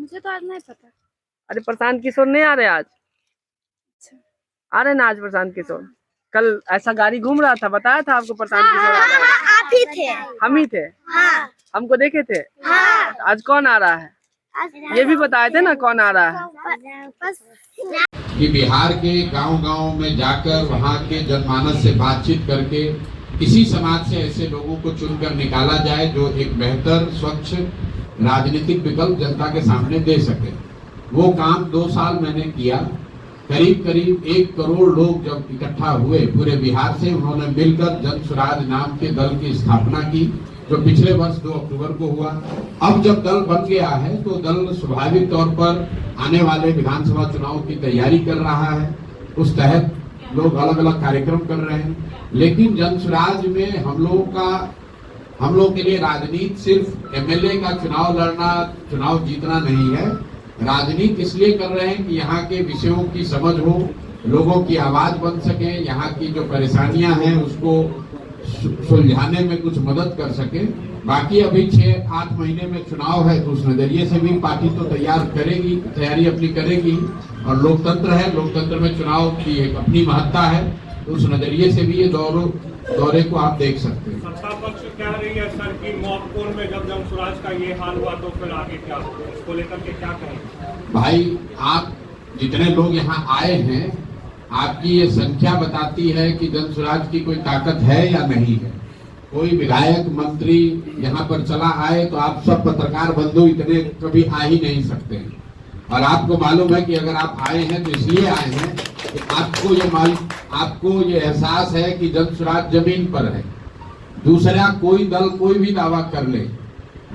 मुझे तो आज नहीं पता। अरे प्रशांत किशोर नहीं आ रहे आज? अच्छा। आ रहे ना आज प्रशांत किशोर? कल ऐसा गाड़ी घूम रहा था, बताया था आपको प्रशांत किशोर आ रहा है। आप ही थे। हम ही थे। हाँ। हमको देखे थे। हाँ। आज कौन आ रहा है ये भी बताए थे ना, कौन आ रहा है। कि बिहार के गांव-गांव में जाकर वहां के जनमानस से बातचीत करके किसी समाज से ऐसे लोगों को चुनकर निकाला जाए जो एक बेहतर स्वच्छ राजनीतिक विकल्प जनता के सामने दे सके। वो काम 2 साल मैंने किया। करीब करीब 1 करोड़ लोग जब इकट्ठा हुए पूरे बिहार से, उन्होंने मिलकर जन स्वराज नाम के दल की स्थापना की, जो पिछले वर्ष 2 अक्टूबर को हुआ। अब जब दल बन गया है तो दल स्वाभाविक तौर पर आने वाले विधानसभा चुनाव की तैयारी कर रहा है। उस तहत लोग अलग अलग कार्यक्रम कर रहे हैं, लेकिन जन स्वराज में हम लोग के लिए राजनीति सिर्फ एमएलए का चुनाव लड़ना, चुनाव जीतना नहीं है। राजनीति इसलिए कर रहे हैं कि यहाँ के विषयों की समझ हो, लोगों की आवाज बन सके, यहाँ की जो परेशानियां हैं उसको सुलझाने में कुछ मदद कर सके। बाकी अभी 6-8 महीने में चुनाव है, तो उस नजरिए से भी पार्टी तो तैयारी अपनी करेगी। और लोकतंत्र है, लोकतंत्र में चुनाव की एक अपनी महत्ता है, तो उस नजरिए से भी ये दौरे को आप देख सकते हैं। सत्ता पक्ष कह रही है सर कि मॉकपोल में जब जन स्वराज का ये हाल हुआ तो फिर आगे क्या, इसको लेकर के क्या कहें? भाई, आप जितने लोग यहाँ आए हैं, आपकी ये संख्या बताती है कि जन स्वराज की कोई ताकत है या नहीं है। कोई विधायक मंत्री यहाँ पर चला आए तो आप सब पत्रकार बंधु इतने कभी आ ही नहीं सकते हैं। और आपको मालूम है कि अगर आप आए हैं तो इसलिए आए हैं कि आपको ये एहसास है कि जन स्वराज जमीन पर है। दूसरा कोई दल कोई भी दावा कर ले,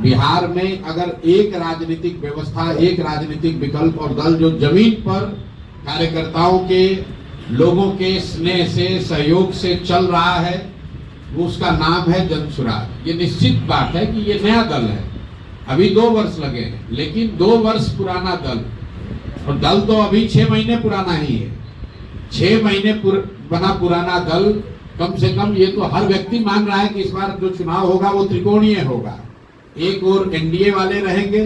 बिहार में अगर एक राजनीतिक व्यवस्था, एक राजनीतिक विकल्प और दल जो जमीन पर कार्यकर्ताओं के, लोगों के स्नेह से, सहयोग से चल रहा है, वो उसका नाम है जन स्वराज। ये निश्चित बात है कि ये नया दल है, अभी 2 वर्ष लगे हैं, लेकिन 2 वर्ष पुराना दल, और दल तो अभी 6 महीने पुराना ही है। 6 महीने बना पुराना दल, कम से कम ये तो हर व्यक्ति मान रहा है कि इस बार जो चुनाव होगा वो त्रिकोणीय होगा। एक और एनडीए वाले रहेंगे,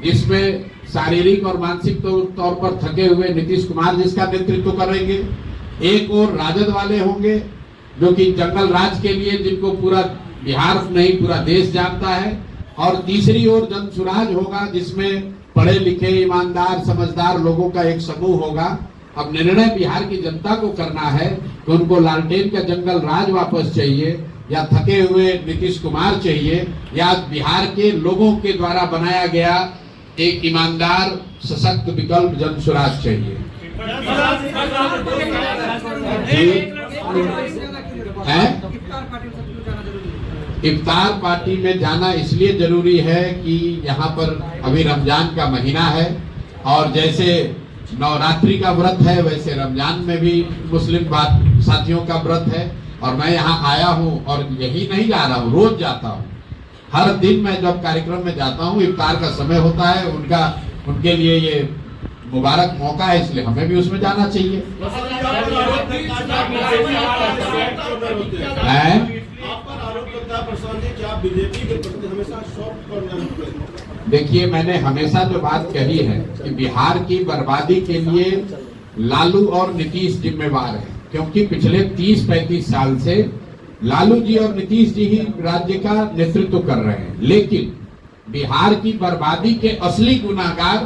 जिसमें शारीरिक और मानसिक तौर पर थके हुए नीतीश कुमार जिसका नेतृत्व करेंगे। एक और राजद वाले होंगे, जो कि जंगल राज के लिए, जिनको पूरा बिहार नहीं पूरा देश जानता है। और तीसरी ओर जन स्वराज होगा, जिसमें पढ़े लिखे, ईमानदार, समझदार लोगों का एक समूह होगा। अब निर्णय बिहार की जनता को करना है कि उनको लालटेन का जंगल राज वापस चाहिए, या थके हुए नीतीश कुमार चाहिए, या बिहार के लोगों के द्वारा बनाया गया एक ईमानदार सशक्त विकल्प जन स्वराज चाहिए। इफ्तार पार्टी में जाना इसलिए जरूरी है कि यहाँ पर अभी रमजान का महीना है, और जैसे नवरात्रि का व्रत है वैसे रमजान में भी मुस्लिम साथियों का व्रत है। और मैं यहाँ आया हूँ, और यही नहीं जा रहा हूँ, रोज जाता हूँ। हर दिन मैं जब कार्यक्रम में जाता हूँ, इफ्तार का समय होता है, उनके लिए ये मुबारक मौका है, इसलिए हमें भी उसमें जाना चाहिए। देखिए, मैंने हमेशा जो बात कही है कि बिहार की बर्बादी के लिए लालू और नीतीश जिम्मेवार हैं, क्योंकि पिछले 30-35 साल से लालू जी और नीतीश जी ही राज्य का नेतृत्व कर रहे हैं। लेकिन बिहार की बर्बादी के असली गुनाहगार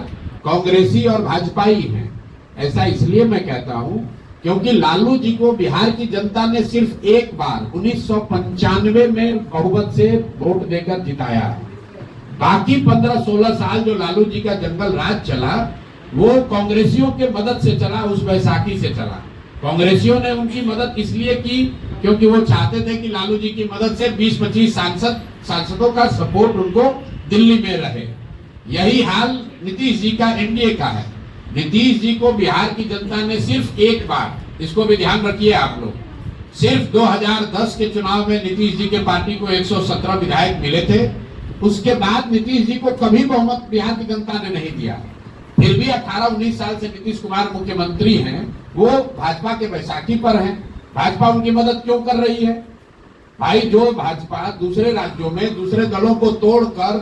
कांग्रेसी और भाजपाई हैं। ऐसा इसलिए मैं कहता हूं क्योंकि लालू जी को बिहार की जनता ने सिर्फ एक बार 1995 में बहुमत से वोट देकर जिताया है। बाकी 15-16 साल जो लालू जी का जंगल राज चला, वो कांग्रेसियों के मदद से चला, उस बैसाखी से चला। कांग्रेसियों ने उनकी मदद इसलिए की क्योंकि वो चाहते थे कि लालू जी की मदद से 20-25 सांसदों का सपोर्ट उनको दिल्ली में रहे। यही हाल नीतीश जी का, एनडीए का है। नीतीश जी को बिहार की जनता ने सिर्फ एक बार, इसको भी ध्यान रखिए आप लोग, सिर्फ 2010 के चुनाव में नीतीश जी के पार्टी को 117 विधायक मिले थे। उसके बाद नीतीश जी को कभी बहुमत बिहार की जनता ने नहीं दिया। फिर भी 18-19 साल से नीतीश कुमार मुख्यमंत्री हैं, वो भाजपा के बैसाखी पर हैं। भाजपा उनकी मदद क्यों कर रही है? भाई, जो भाजपा दूसरे राज्यों में दूसरे दलों को तोड़कर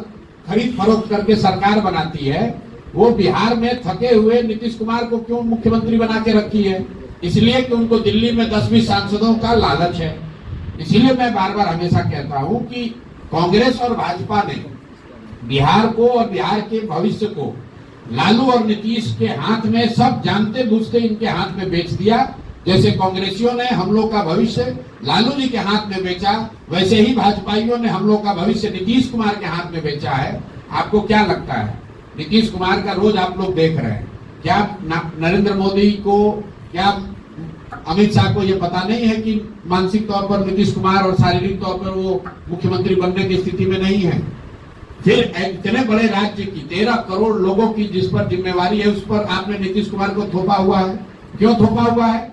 खरीद फरोख्त करके सरकार बनाती है, वो बिहार में थके हुए नीतीश कुमार को क्यों मुख्यमंत्री बना के रखी है? इसलिए कि उनको दिल्ली में 10-20 सांसदों का लालच है। इसीलिए मैं बार बार हमेशा कहता हूं कि कांग्रेस और भाजपा ने बिहार को और बिहार के भविष्य को लालू और नीतीश के हाथ में, सब जानते बूझते इनके हाथ में बेच दिया। जैसे कांग्रेसियों ने हम लोग का भविष्य लालू जी के हाथ में बेचा, वैसे ही भाजपाइयों ने हम लोग का भविष्य नीतीश कुमार के हाथ में बेचा है। आपको क्या लगता है? नीतीश कुमार का रोज आप लोग देख रहे हैं, क्या नरेंद्र मोदी को, क्या अमित शाह को ये पता नहीं है कि मानसिक तौर पर नीतीश कुमार और शारीरिक तौर पर वो मुख्यमंत्री बनने की स्थिति में नहीं है? फिर इतने बड़े राज्य की 13 करोड़ लोगों की जिस पर जिम्मेवारी है, उस पर आपने नीतीश कुमार को थोपा हुआ है। क्यों थोपा हुआ है?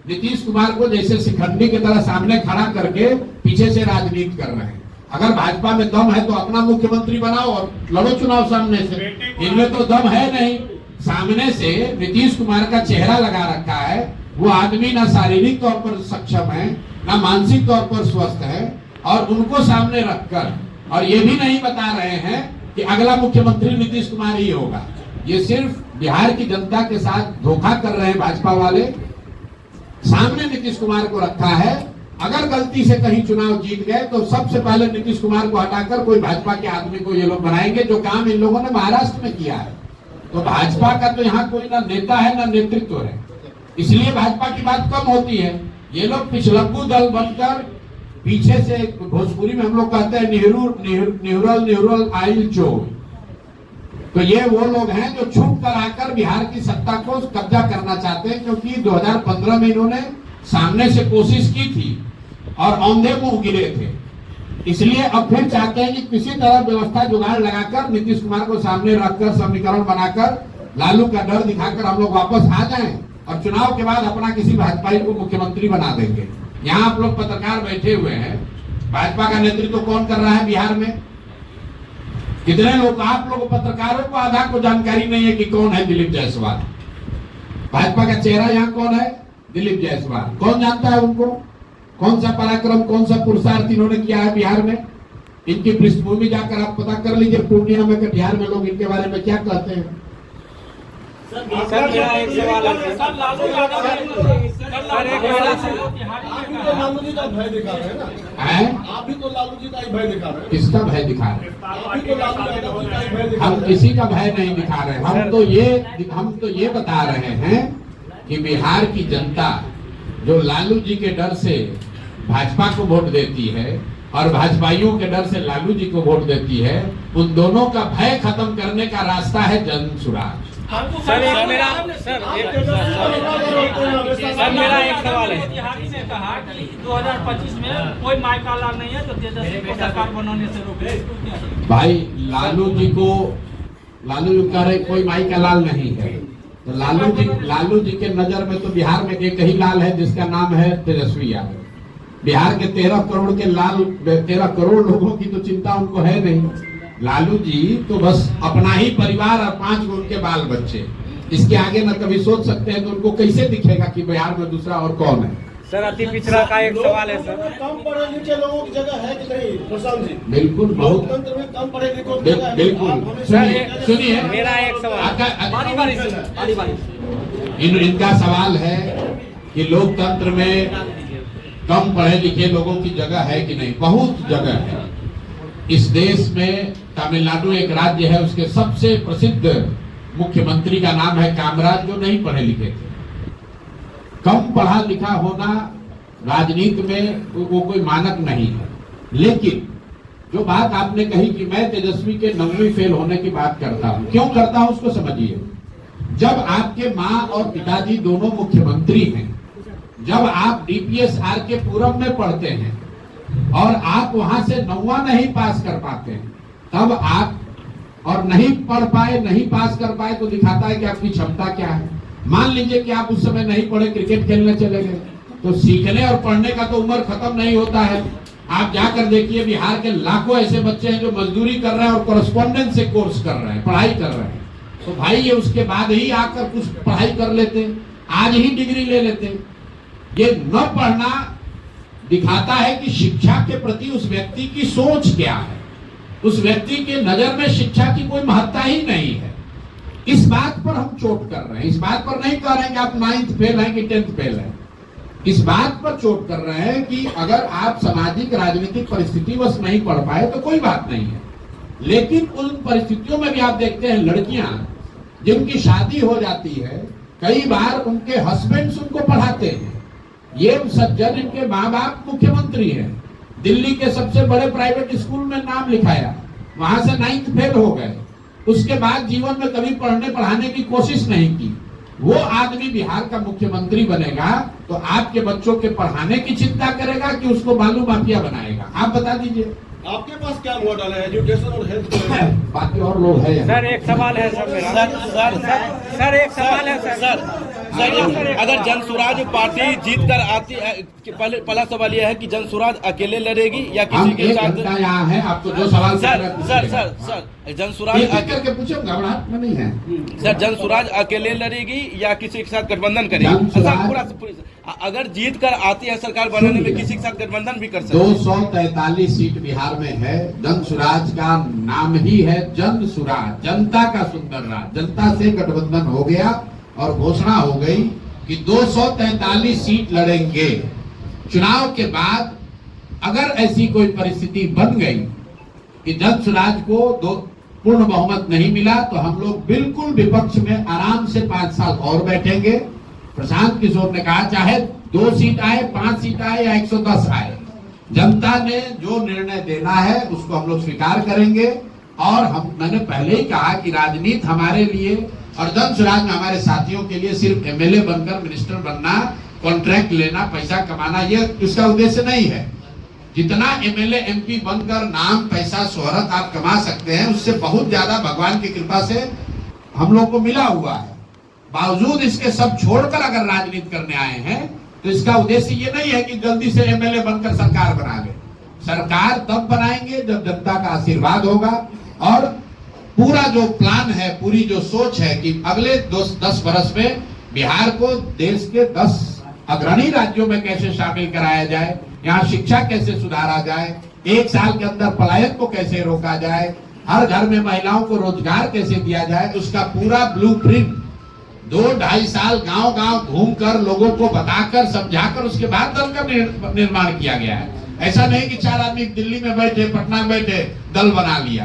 नीतीश कुमार को जैसे शिखंडी की तरह सामने खड़ा करके पीछे से राजनीति कर रहे हैं। अगर भाजपा में दम है तो अपना मुख्यमंत्री बनाओ और लड़ो चुनाव सामने से। इनमें तो दम है नहीं। सामने से नीतीश कुमार का चेहरा लगा रखा है। वो आदमी ना शारीरिक तौर पर सक्षम है, ना मानसिक तौर पर स्वस्थ है, और उनको सामने रखकर और ये भी नहीं बता रहे हैं कि अगला मुख्यमंत्री नीतीश कुमार ही होगा। ये सिर्फ बिहार की जनता के साथ धोखा कर रहे हैं भाजपा वाले। सामने नीतीश कुमार को रखा है। अगर गलती से कहीं चुनाव जीत गए तो सबसे पहले नीतीश कुमार को हटाकर कोई भाजपा के आदमी को ये लोग बनाएंगे, जो काम इन लोगों ने महाराष्ट्र में किया है। तो भाजपा का तो यहाँ कोई ना नेता है ना नेतृत्व है, इसलिए भाजपा की बात कम होती है। ये लोग पिछलग्गू दल बनकर पीछे से, भोजपुरी में हम लोग कहते हैं निहुरल आइल चोर। तो ये वो लोग हैं जो छुप कर आकर बिहार की सत्ता को कब्जा करना चाहते हैं, क्योंकि 2015 में इन्होंने सामने से कोशिश की थी और औंधे मुंह गिरे थे। इसलिए अब फिर चाहते हैं कि किसी तरह व्यवस्था जुगाड़ लगाकर नीतीश कुमार को सामने रखकर समीकरण बनाकर लालू का डर दिखाकर हम लोग वापस आ जाएं और चुनाव के बाद अपना किसी भाजपाई को मुख्यमंत्री बना देंगे। यहाँ आप लोग पत्रकार बैठे हुए हैं, भाजपा का नेतृत्व कौन कर रहा है बिहार में? कितने लोग? आप लोग पत्रकारों को आधा को जानकारी नहीं है कि कौन है दिलीप जायसवाल। भाजपा का चेहरा यहाँ कौन है? दिलीप जायसवाल। कौन जानता है उनको? कौन सा पराक्रम, कौन सा पुरुषार्थ इन्होंने किया है बिहार में? इनकी पृष्ठभूमि जाकर आप पता कर लीजिए पूर्णिया में, बिहार में लोग इनके बारे में क्या कहते हैं। सर मेरा एक सवाल है। सर लालू यादव लालू जी का भय दिखा रहे हैं ना? आप भी तो लालू जी का ही भय दिखा रहे हैं। किसका भय दिखा रहे हैं? आप भी तो लालू यादव जी का ही भय दिखा रहे हैं। हम किसी का भय नहीं दिखा रहे। हम तो ये बता रहे हैं कि बिहार की जनता जो लालू जी के डर से भाजपा को वोट देती है और भाजपाइयों के डर से लालू जी को वोट देती है, उन दोनों का भय खत्म करने का रास्ता है जन सुराज। सर मेरा एक सवाल है। मोतिहारी ने कहा कि 2025 में कोई मायका लाल नहीं है तो तेजस्वी को सरकार बनाने से रोके। भाई लालू जी कह रहे कोई माई का लाल नहीं है। तो लालू जी के नजर में तो बिहार में एक ही लाल है जिसका नाम है तेजस्वी यादव। बिहार के 13 करोड़ के लाल, 13 करोड़ लोगों की तो चिंता उनको है नहीं। लालू जी तो बस अपना ही परिवार और 5 उनके बाल बच्चे, इसके आगे न कभी सोच सकते हैं। तो उनको कैसे दिखेगा कि बिहार में दूसरा और कौन है? सर अति पिछड़ा का एक सवाल है सर। कम पढ़े लिखे लोगों की जगह है कि नहीं प्रशांत जी? बिल्कुल, बहुत लोकतंत्र में कम पढ़े लिखों की जगह है। बिल्कुल। सुनिए मेरा एक सवाल, इनका सवाल है कि लोकतंत्र में कम पढ़े लिखे लोगों की जगह है कि नहीं? बहुत जगह है। इस देश में तमिलनाडु एक राज्य है, उसके सबसे प्रसिद्ध मुख्यमंत्री का नाम है कामराज, जो नहीं पढ़े लिखे थे। कम पढ़ा लिखा होना राजनीति में वो कोई मानक नहीं है। लेकिन जो बात आपने कही कि मैं तेजस्वी के 9वीं फेल होने की बात करता हूं, क्यों करता हूं उसको समझिए। जब आपके माँ और पिताजी दोनों मुख्यमंत्री हैं, जब आप DPSR के पूरब में पढ़ते हैं और आप वहां से 9वां नहीं पास कर पाते हैं, तब आप और नहीं पढ़ पाए, नहीं पास कर पाए, तो दिखाता है कि आपकी क्षमता क्या है। मान लीजिए कि आप उस समय नहीं पढ़े, क्रिकेट खेलने चले गए, तो सीखने और पढ़ने का तो उम्र खत्म नहीं होता है। आप जाकर देखिए बिहार के लाखों ऐसे बच्चे हैं जो मजदूरी कर रहे हैं और कॉरेस्पॉन्डेंस से कोर्स कर रहे हैं, पढ़ाई कर रहे हैं। तो भाई ये उसके बाद ही आकर कुछ पढ़ाई कर लेते, आज ही डिग्री ले लेते। ये न पढ़ना दिखाता है कि शिक्षा के प्रति उस व्यक्ति की सोच क्या है। उस व्यक्ति के नजर में शिक्षा की कोई महत्ता ही नहीं है। इस बात पर हम चोट कर रहे हैं। इस बात पर नहीं कह रहे हैं कि आप 9th फेल हैं कि 10th फेल हैं। इस बात पर चोट कर रहे हैं कि अगर आप सामाजिक राजनीतिक परिस्थिति बस नहीं पढ़ पाए तो कोई बात नहीं है, लेकिन उन परिस्थितियों में भी आप देखते हैं लड़कियां जिनकी शादी हो जाती है, कई बार उनके हस्बैंड्स उनको पढ़ाते हैं। ये सज्जन इनके माँ बाप मुख्यमंत्री हैं, दिल्ली के सबसे बड़े प्राइवेट स्कूल में नाम लिखाया, वहां से 9th फेल हो गए, उसके बाद जीवन में कभी पढ़ने पढ़ाने की कोशिश नहीं की। वो आदमी बिहार का मुख्यमंत्री बनेगा तो आपके बच्चों के पढ़ाने की चिंता करेगा कि उसको बालू माफिया बनाएगा? आप बता दीजिए। आपके पास क्या मॉडल है एजुकेशन और हेल्थ? बाकी और लोग हैं यहाँ। सर एक सवाल है सर मेरा। सर एक सवाल है सर। अगर जनसुराज पार्टी जीत कर आती है, पहला सवाल यह है कि जनसुराज अकेले लड़ेगी या हम किसी के एक साथ? घंटा यहाँ है, आपको जो सवाल सर जनसुराज करके पूछो, घबराहट में नहीं है। सर जनसुराज अकेले लड़ेगी या किसी के साथ गठबंधन करेगी? सर पूरा अगर जीत कर आती है सरकार बनाने में, किसी के साथ गठबंधन भी कर सकती है। 243 सीट बिहार में है। जनसुराज का नाम ही है जनसुराज, जनता का सुंदर राज। जनता से गठबंधन हो गया और घोषणा हो गई कि 243 सीट लड़ेंगे। चुनाव के बाद अगर ऐसी कोई परिस्थिति बन गई कि जनसुराज को पूर्ण बहुमत नहीं मिला तो हम लोग बिल्कुल विपक्ष में आराम से 5 साल और बैठेंगे। प्रशांत किशोर ने कहा चाहे 2 सीट आए, 5 सीट आए या 110 आए, जनता ने जो निर्णय देना है उसको हम लोग स्वीकार करेंगे। और मैंने पहले ही कहा कि राजनीति हमारे लिए और जनसुराज में हमारे साथियों के लिए सिर्फ एमएलए बनकर मिनिस्टर बनना, कॉन्ट्रैक्ट लेना, पैसा कमाना, ये इसका उद्देश्य नहीं है। जितना एमएलए एमपी बनकर नाम, पैसा, शोहरत आप कमा सकते हैं, उससे बहुत ज्यादा भगवान की कृपा से हम लोग को मिला हुआ है। बावजूद इसके सब छोड़कर अगर राजनीति करने आए हैं तो इसका उद्देश्य ये नहीं है कि जल्दी से एमएलए बनकर सरकार बना ले। सरकार तब बनाएंगे जब जनता का आशीर्वाद होगा और पूरा जो प्लान है, पूरी जो सोच है कि अगले 10 वर्ष में बिहार को देश के 10 अग्रणी राज्यों में कैसे शामिल कराया जाए, यहाँ शिक्षा कैसे सुधारा जाए, 1 साल के अंदर पलायन को कैसे रोका जाए, हर घर में महिलाओं को रोजगार कैसे दिया जाए, उसका पूरा ब्लूप्रिंट 2-2.5 साल गांव-गांव घूमकर लोगों को बताकर समझाकर उसके बाद दल का निर्माण किया गया है। ऐसा नहीं कि 4 आदमी दिल्ली में बैठे, पटना में बैठे दल बना लिया।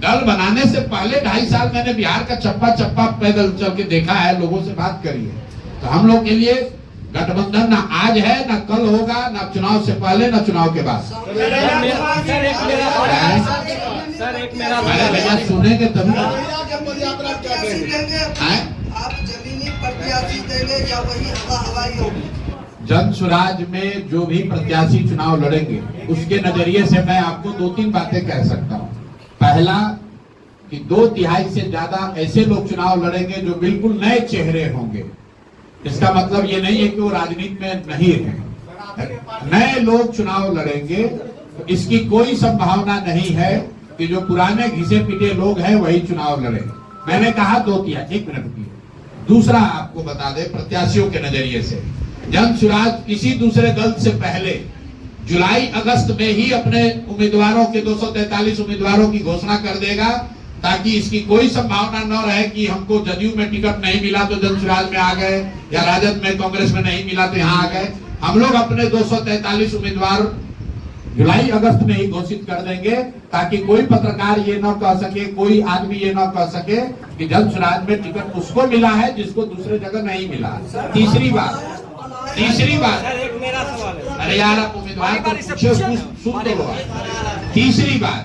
दल बनाने से पहले 2.5 साल मैंने बिहार का चप्पा चप्पा पैदल चल के देखा है, लोगों से बात करी है। तो हम लोग के लिए गठबंधन ना आज है ना कल होगा, ना चुनाव से पहले ना चुनाव के बाद। भैया सुनेंगे तभी। आप जमीनी प्रत्याशी देंगे या वही हवाई होगी? जनसुराज में जो भी प्रत्याशी चुनाव लड़ेंगे उसके नजरिए से मैं आपको 2-3 बातें कह सकता हूँ। पहला कि 2/3 से ज्यादा ऐसे लोग चुनाव लड़ेंगे जो बिल्कुल नए चेहरे होंगे। इसका मतलब ये नहीं है कि वो राजनीति में नहीं है, नए लोग चुनाव लड़ेंगे। तो इसकी कोई संभावना नहीं है कि जो पुराने घिसे पिटे लोग हैं वही चुनाव लड़े। मैंने कहा 2/3। 1 मिनट की। दूसरा आपको बता दे, प्रत्याशियों के नजरिए से जनसुराज किसी दूसरे दल से पहले जुलाई-अगस्त में ही अपने उम्मीदवारों के 243 उम्मीदवारों की घोषणा कर देगा, ताकि इसकी कोई संभावना न रहे कि हमको जदयू में टिकट नहीं मिला तो जनसुराज में आ गए या राजद में, कांग्रेस में नहीं मिला तो यहाँ आ गए। हम लोग अपने 243 उम्मीदवार जुलाई-अगस्त में ही घोषित कर देंगे, ताकि कोई पत्रकार ये न कह सके, कोई आदमी ये न कह सके कि जनसुराज में टिकट उसको मिला है जिसको दूसरे जगह नहीं मिला। तीसरी बात मेरा सवाल है। अरे यार, आप उम्मीदवार को पूछो, सुन तो लो। तीसरी बात,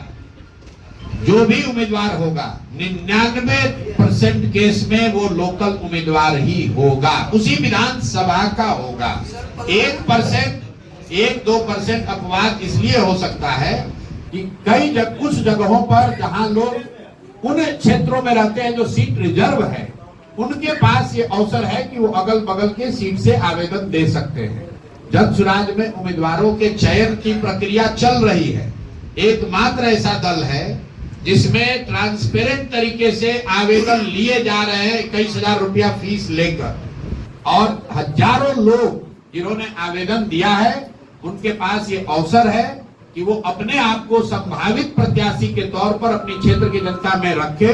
जो भी उम्मीदवार होगा 99% केस में वो लोकल उम्मीदवार ही होगा, उसी विधानसभा का होगा। 1%-2% अपवाद इसलिए हो सकता है कि कुछ जगहों पर जहां लोग उन क्षेत्रों में रहते हैं जो सीट रिजर्व है, उनके पास ये अवसर है कि वो अगल बगल के सीट से आवेदन दे सकते हैं। जनसुराज में उम्मीदवारों के चयन की प्रक्रिया चल रही है। एकमात्र ऐसा दल है जिसमें ट्रांसपेरेंट तरीके से आवेदन लिए जा रहे हैं 21,000 रुपया फीस लेकर, और हजारों लोग जिन्होंने आवेदन दिया है उनके पास ये अवसर है कि वो अपने आप को संभावित प्रत्याशी के तौर पर अपनी क्षेत्र की जनता में रखे,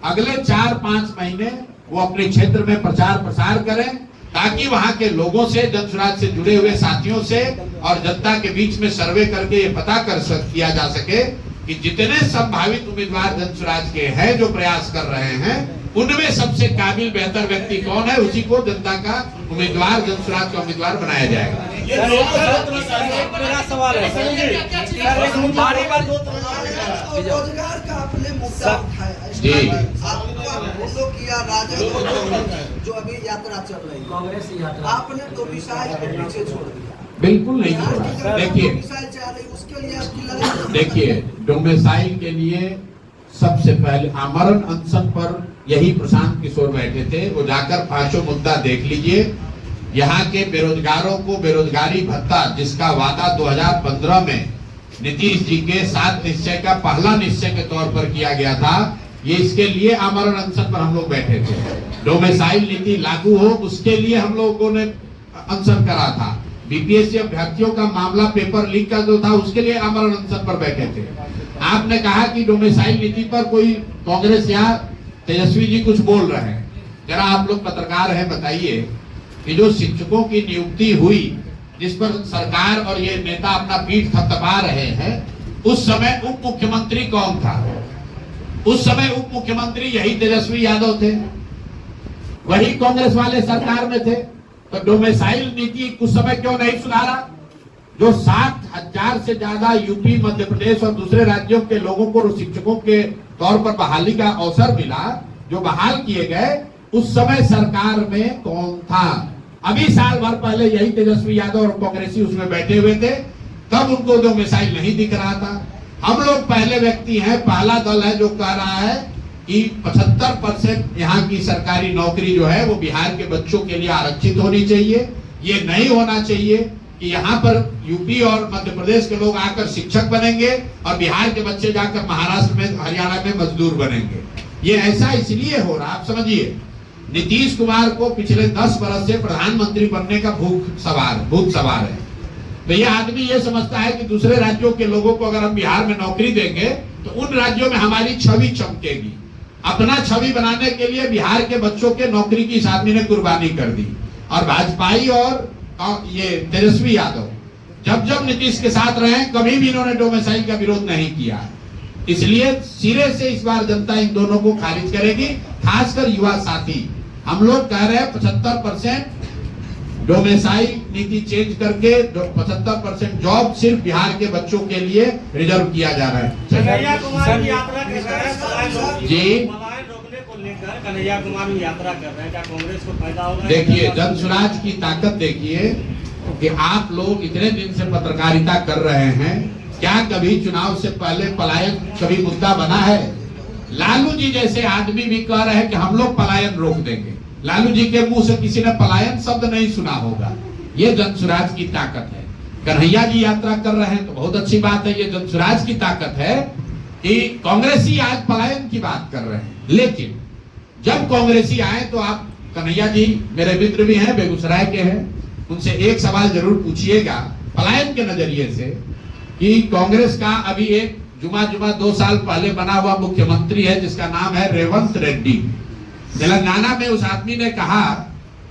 अगले 4-5 महीने वो अपने क्षेत्र में प्रचार प्रसार करें, ताकि वहां के लोगों से, जन स्वराज से जुड़े हुए साथियों से और जनता के बीच में सर्वे करके ये पता किया जा सके कि जितने संभावित उम्मीदवार जन स्वराज के हैं जो प्रयास कर रहे हैं, उनमें सबसे काबिल बेहतर व्यक्ति कौन है, उसी को जनता का उम्मीदवार, जन स्वराज का उम्मीदवार बनाया जाएगा। मेरा सवाल है रोजगार का आपने मुद्दा उठाया जी। आपको किया राजद जो अभी यात्रा चल रही है, कांग्रेस यात्रा, आपने तो मिसाइल को पीछे छोड़ दिया। बिल्कुल नहीं छोड़ा। देखिए उसके लिए आपकी लड़ाई, देखिए डोमिसाइल के लिए सबसे पहले आमरण अनशन पर यही प्रशांत किशोर बैठे थे। वो जाकर 5 मुद्दा देख लीजिए। यहाँ के बेरोजगारों को बेरोजगारी भत्ता, जिसका वादा 2015 में नीतीश जी के 7 निश्चय का पहला निश्चय के तौर पर किया गया था, ये इसके लिए आमरण अनशन पर हम लोग बैठे थे। डोमिसाइल नीति लागू हो, उसके लिए हम लोगों ने अनशन करा था। बीपीएससी अभ्यर्थियों का मामला पेपर लीक का जो था, उसके लिए आमरण अनशन पर बैठे थे। आपने कहा कि डोमिसाइल नीति पर कोई कांग्रेस या तेजस्वी जी कुछ बोल रहे हैं। जरा आप लोग पत्रकार हैं, बताइए कि जो शिक्षकों की नियुक्ति हुई, जिस पर सरकार और ये नेता अपना पीठ थपथपा रहे हैं, उस समय उप मुख्यमंत्री कौन था? उस समय उप मुख्यमंत्री यही तेजस्वी यादव थे, वही कांग्रेस वाले सरकार में थे। तो डोमिसाइल नीति कुछ समय क्यों नहीं सुधारा? जो 7,000 से ज्यादा यूपी, मध्य प्रदेश और दूसरे राज्यों के लोगों को शिक्षकों के तौर पर बहाली का अवसर मिला, जो बहाल किए गए, उस समय सरकार में कौन था? अभी साल भर पहले यही तेजस्वी यादव और कांग्रेसी उसमें बैठे हुए थे, तब उनको डोमिसाइल नहीं दिख रहा था। हम लोग पहले व्यक्ति हैं, पहला दल है जो कह रहा है कि 75% यहाँ की सरकारी नौकरी जो है वो बिहार के बच्चों के लिए आरक्षित होनी चाहिए। ये नहीं होना चाहिए कि यहाँ पर यूपी और मध्य प्रदेश के लोग आकर शिक्षक बनेंगे और बिहार के बच्चे जाकर महाराष्ट्र में, हरियाणा में मजदूर बनेंगे। ये ऐसा इसलिए हो रहा, आप समझिए, नीतीश कुमार को पिछले 10 वर्ष से प्रधानमंत्री बनने का भूत सवार है। तो ये आदमी ये समझता है कि दूसरे राज्यों के लोगों को अगर हम बिहार में नौकरी देंगे तो उन राज्यों में हमारी छवि चमकेगी। अपना छवि बनाने के लिए बिहार के बच्चों के नौकरी की इस आदमी ने कुर्बानी कर दी। और भाजपाई और ये तेजस्वी यादव जब नीतीश के साथ रहे, कभी भी इन्होंने डोमिसाइल का विरोध नहीं किया। इसलिए सिरे से इस बार जनता इन दोनों को खारिज करेगी, खासकर युवा साथी। हम लोग कह रहे हैं 75% डोमिसाइल नीति चेंज करके 75% जॉब सिर्फ बिहार के बच्चों के लिए रिजर्व किया जा रहा है। कन्हैया कुमार की यात्रा कर रहे हैं जी, पलायन रोकने को लेकर कन्हैया कुमार की यात्रा कर रहे हैं, क्या कांग्रेस को फायदा होगा? देखिए जन स्वराज की ताकत देखिए कि आप लोग इतने दिन से पत्रकारिता कर रहे हैं, क्या कभी चुनाव से पहले पलायन कभी मुद्दा बना है? लालू जी जैसे आदमी भी कह रहे हैं कि हम लोग पलायन रोक देंगे। लालू जी के मुंह से किसी ने पलायन शब्द नहीं सुना होगा। ये जन स्वराज की ताकत है। कन्हैया जी यात्रा कर रहे हैं तो बहुत अच्छी बात है, ये जन स्वराज की ताकत है कि कांग्रेसी आज पलायन की बात कर रहे हैं। लेकिन जब कांग्रेसी आए तो आप, कन्हैया जी मेरे मित्र भी हैं, बेगूसराय के हैं, उनसे एक सवाल जरूर पूछिएगा पलायन के नजरिए से कि कांग्रेस का अभी एक जुमा 2 साल पहले बना हुआ मुख्यमंत्री है जिसका नाम है रेवंत रेड्डी। तेलंगाना में उस आदमी ने कहा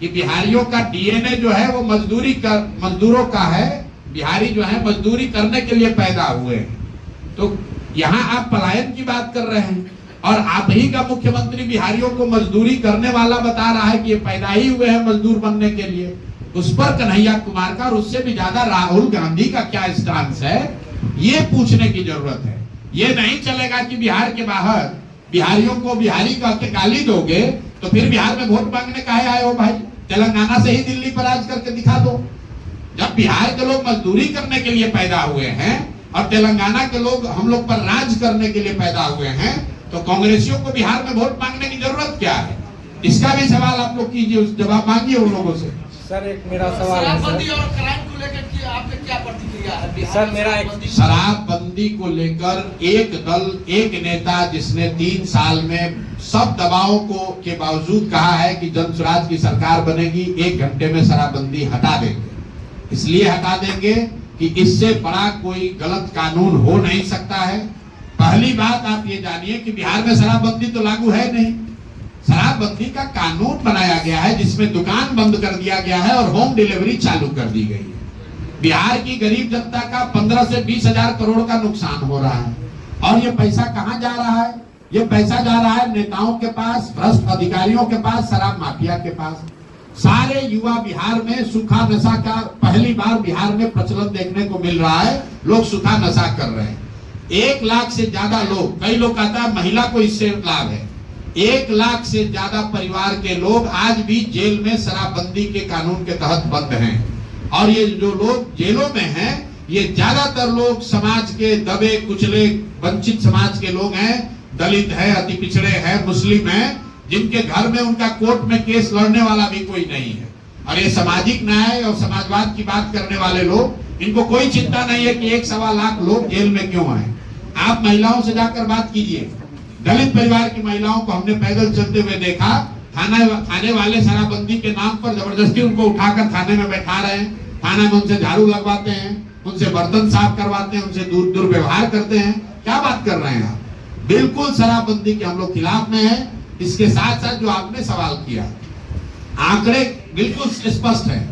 कि बिहारियों का डीएनए जो है वो मजदूरों का है, बिहारी जो है मजदूरी करने के लिए पैदा हुए हैं। तो यहाँ आप पलायन की बात कर रहे हैं और आप ही का मुख्यमंत्री बिहारियों को मजदूरी करने वाला बता रहा है कि ये पैदा ही हुए हैं मजदूर बनने के लिए। उस पर कन्हैया कुमार का और उससे भी ज्यादा राहुल गांधी का क्या स्टांस है, ये पूछने की जरूरत है। ये नहीं चलेगा कि बिहार के बाहर बिहारियों को बिहारी कह के गाली दोगे तो फिर बिहार में वोट मांगने काहे आए हो भाई? तेलंगाना से ही दिल्ली पर राज करके दिखा दो। जब बिहार के लोग मजदूरी करने के लिए पैदा हुए हैं और तेलंगाना के लोग हम लोग पर राज करने के लिए पैदा हुए हैं, तो कांग्रेसियों को बिहार में वोट मांगने की जरूरत क्या है? इसका भी सवाल आप लोग कीजिए, उस जवाब मांगिए उन लोगों से। सर एक मेरा सवाल है शराबबंदी और क्राइम को लेकर के आपने क्या प्रतिक्रिया है? सर मेरा एक शराबबंदी को लेकर एक दल, एक नेता जिसने 3 साल में सब दबावों के बावजूद कहा है कि जन स्वराज की सरकार बनेगी, 1 घंटे में शराबबंदी हटा देंगे। इसलिए हटा देंगे कि इससे बड़ा कोई गलत कानून हो नहीं सकता है। पहली बात आप ये जानिए कि बिहार में शराबबंदी तो लागू है नहीं। शराबबंदी का कानून बनाया गया है जिसमें दुकान बंद कर दिया गया है और होम डिलीवरी चालू कर दी गई है। बिहार की गरीब जनता का 15 से 20 हजार करोड़ का नुकसान हो रहा है। और ये पैसा कहां जा रहा है? ये पैसा जा रहा है नेताओं के पास, भ्रष्ट अधिकारियों के पास, शराब माफिया के पास। सारे युवा बिहार में सूखा नशा का पहली बार बिहार में प्रचलन देखने को मिल रहा है। लोग सूखा नशा कर रहे हैं। 1 लाख से ज्यादा लोग, कई लोग कहता है महिला को इससे लाभ है, 1 लाख से ज्यादा परिवार के लोग आज भी जेल में शराबबंदी के कानून के तहत बंद हैं। और ये जो लोग जेलों में हैं, ये ज्यादातर लोग समाज के दबे कुचले वंचित समाज के लोग हैं, दलित है, अति पिछड़े हैं, मुस्लिम हैं, जिनके घर में उनका कोर्ट में केस लड़ने वाला भी कोई नहीं है। और ये सामाजिक न्याय और समाजवाद की बात करने वाले लोग, इनको कोई चिंता नहीं है कि 1-1.25 लाख लोग जेल में क्यों आए। आप महिलाओं से जाकर बात कीजिए। दलित परिवार की महिलाओं को हमने पैदल चलते हुए देखा। थाने वाले शराबबंदी के नाम पर जबरदस्ती उनको उठाकर थाने में बैठा रहे हैं। थाने में उनसे झाड़ू लगवाते हैं, उनसे बर्तन साफ करवाते हैं, उनसे दुर्व्यवहार करते हैं। क्या बात कर रहे हैं आप? बिल्कुल शराबबंदी के हम लोग खिलाफ में हैं। इसके साथ साथ जो आपने सवाल किया, आंकड़े बिल्कुल स्पष्ट है।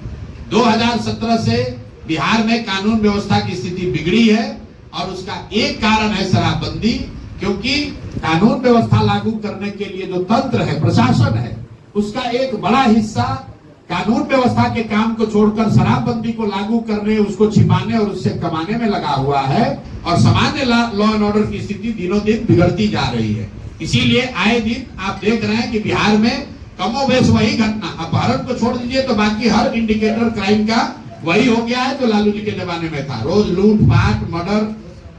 2017 से बिहार में कानून व्यवस्था की स्थिति बिगड़ी है और उसका एक कारण है शराबबंदी। क्योंकि कानून व्यवस्था लागू करने के लिए जो तंत्र है, प्रशासन है, उसका एक बड़ा हिस्सा कानून व्यवस्था के काम को छोड़कर शराबबंदी को लागू करने, उसको छिपाने और उससे कमाने में लगा हुआ है। और सामान्य लॉ एंड ऑर्डर की स्थिति दिनों दिन बिगड़ती जा रही है। इसीलिए आए दिन आप देख रहे हैं कि बिहार में कमोबेश वही घटना, अपहरण को छोड़ दीजिए तो बाकी हर इंडिकेटर क्राइम का वही हो गया है जो लालू जी के जमाने में था। रोज लूट पाट, मर्डर,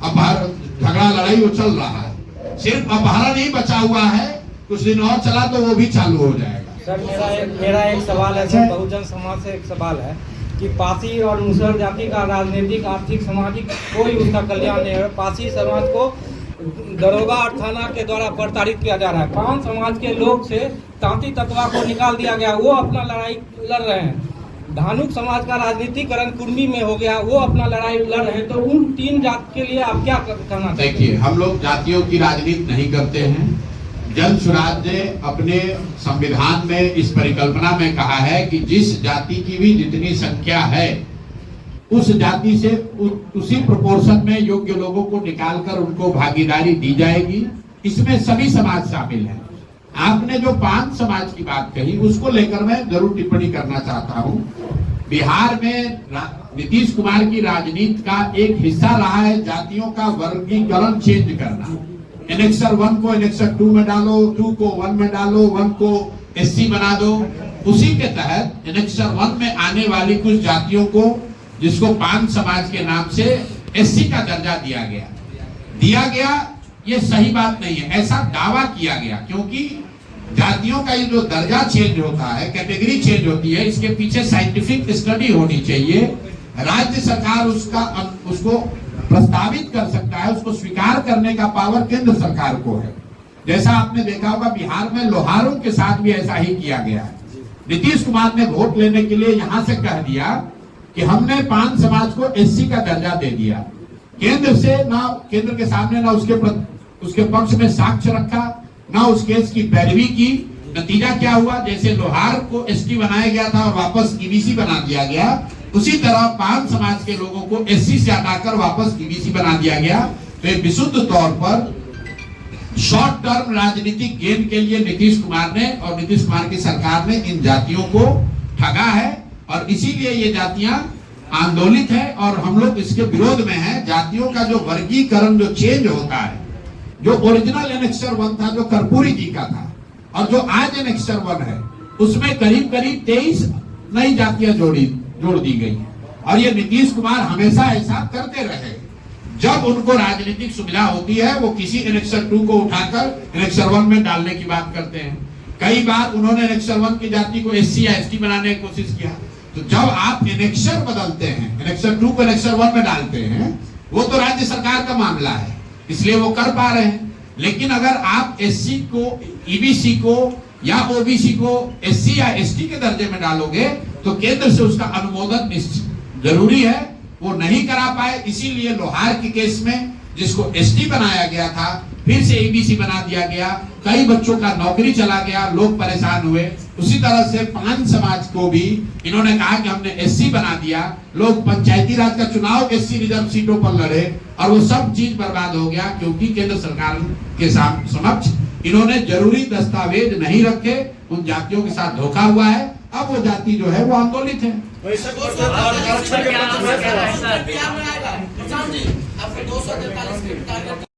अपहरण, झगड़ा लड़ाई वो चल रहा है। सिर्फ अपहरण ही बचा हुआ है, कुछ दिन और चला तो वो भी चालू हो जाएगा। सर मेरा एक सवाल है सर, बहुजन समाज से एक सवाल है कि पासी और मुसहर जाति का राजनीतिक, आर्थिक, सामाजिक कोई उसका कल्याण नहीं है। पासी समाज को दरोगा और थाना के द्वारा प्रताड़ित किया जा रहा है। 5 समाज के लोग से तांती तत्वा को निकाल दिया गया, वो अपना लड़ाई लड़ रहे हैं। धानुक समाज का राजनीतिकरण कुर्मी में हो गया, वो अपना लड़ाई लड़ रहे हैं। तो उन 3 जाति के लिए आप क्या कहना? देखिए, हम लोग जातियों की राजनीति नहीं करते हैं। जन स्वराज ने अपने संविधान में इस परिकल्पना में कहा है कि जिस जाति की भी जितनी संख्या है उस जाति से उसी प्रोपोर्शन में योग्य लोगों को निकालकर उनको भागीदारी दी जाएगी। इसमें सभी समाज शामिल हैं। आपने जो 5 समाज की बात कही उसको लेकर मैं जरूर टिप्पणी करना चाहता हूं। बिहार में नीतीश कुमार की राजनीति का एक हिस्सा रहा है जातियों का वर्गीकरण चेंज करना। एनेक्सर 1 को एनेक्सर 2 में डालो, 2 को 1 में डालो, 1 को SC बना दो। उसी के तहत एनेक्सर 1 में आने वाली कुछ जातियों को, जिसको 5 समाज के नाम से SC का दर्जा दिया गया। ये सही बात नहीं है, ऐसा दावा किया गया। क्योंकि जातियों का ये जो दर्जा चेंज होता है, कैटेगरी चेंज होती है, इसके पीछे साइंटिफिक स्टडी होनी चाहिए। राज्य सरकार उसको प्रस्तावित कर सकता है, उसको स्वीकार करने का पावर केंद्र सरकार को है। जैसा आपने देखा होगा बिहार में लोहारों के साथ भी ऐसा ही किया गया है। नीतीश कुमार ने वोट लेने के लिए यहां से कह दिया कि हमने 5 समाज को SC का दर्जा दे दिया। केंद्र के सामने ना उसके पक्ष में साक्ष्य रखा, ना उस केस की पैरवी की। नतीजा क्या हुआ? जैसे लोहार को ST बनाया गया था और वापस EBC बना दिया गया, उसी तरह 5 समाज के लोगों को SC से हटाकर वापस EBC बना दिया गया। तो ये विशुद्ध तौर पर शॉर्ट टर्म राजनीतिक गेन के लिए नीतीश कुमार ने और नीतीश कुमार की सरकार ने इन जातियों को ठगा है। और इसीलिए ये जातियां आंदोलित है और हम लोग इसके विरोध में हैं। जातियों का जो वर्गीकरण जो चेंज होता है, जो ओरिजिनल एनेक्सर 1 था जो कर्पूरी जी का था और जो आज एनेक्सर 1 है, उसमें करीब 23 नई जातियां जोड़ दी गई हैं। और ये नीतीश कुमार हमेशा ऐसा करते रहे। जब उनको राजनीतिक सुविधा होती है वो किसी एनेक्सर 2 को उठाकर एनेक्सर 1 में डालने की बात करते हैं। कई बार उन्होंने एनेक्सर 1 की जाति को SC या ST बनाने की कोशिश किया। तो जब आप एनेक्सर बदलते हैं, एनेक्सर 2 को एनेक्सर 1 में डालते हैं, वो तो राज्य सरकार का मामला है, इसलिए वो कर पा रहे हैं। लेकिन अगर आप SC को, EBC को या OBC को SC या ST के दर्जे में डालोगे तो केंद्र से उसका अनुमोदन जरूरी है, वो नहीं करा पाए। इसीलिए लोहार के केस में जिसको एसटी बनाया गया था फिर से एबीसी बना दिया गया, कई बच्चों का नौकरी चला गया, लोग परेशान हुए। उसी तरह से पान समाज को भी इन्होंने कहा कि हमने एससी बना दिया, लोग पंचायती राज का चुनाव एससी रिजर्व सीटों पर लड़े और वो सब चीज बर्बाद हो गया, क्योंकि केंद्र सरकार के समक्ष इन्होंने जरूरी दस्तावेज नहीं रखे, उन जातियों के साथ धोखा हुआ है। अब वो जाति जो है वो आंदोलित है। आरक्षण के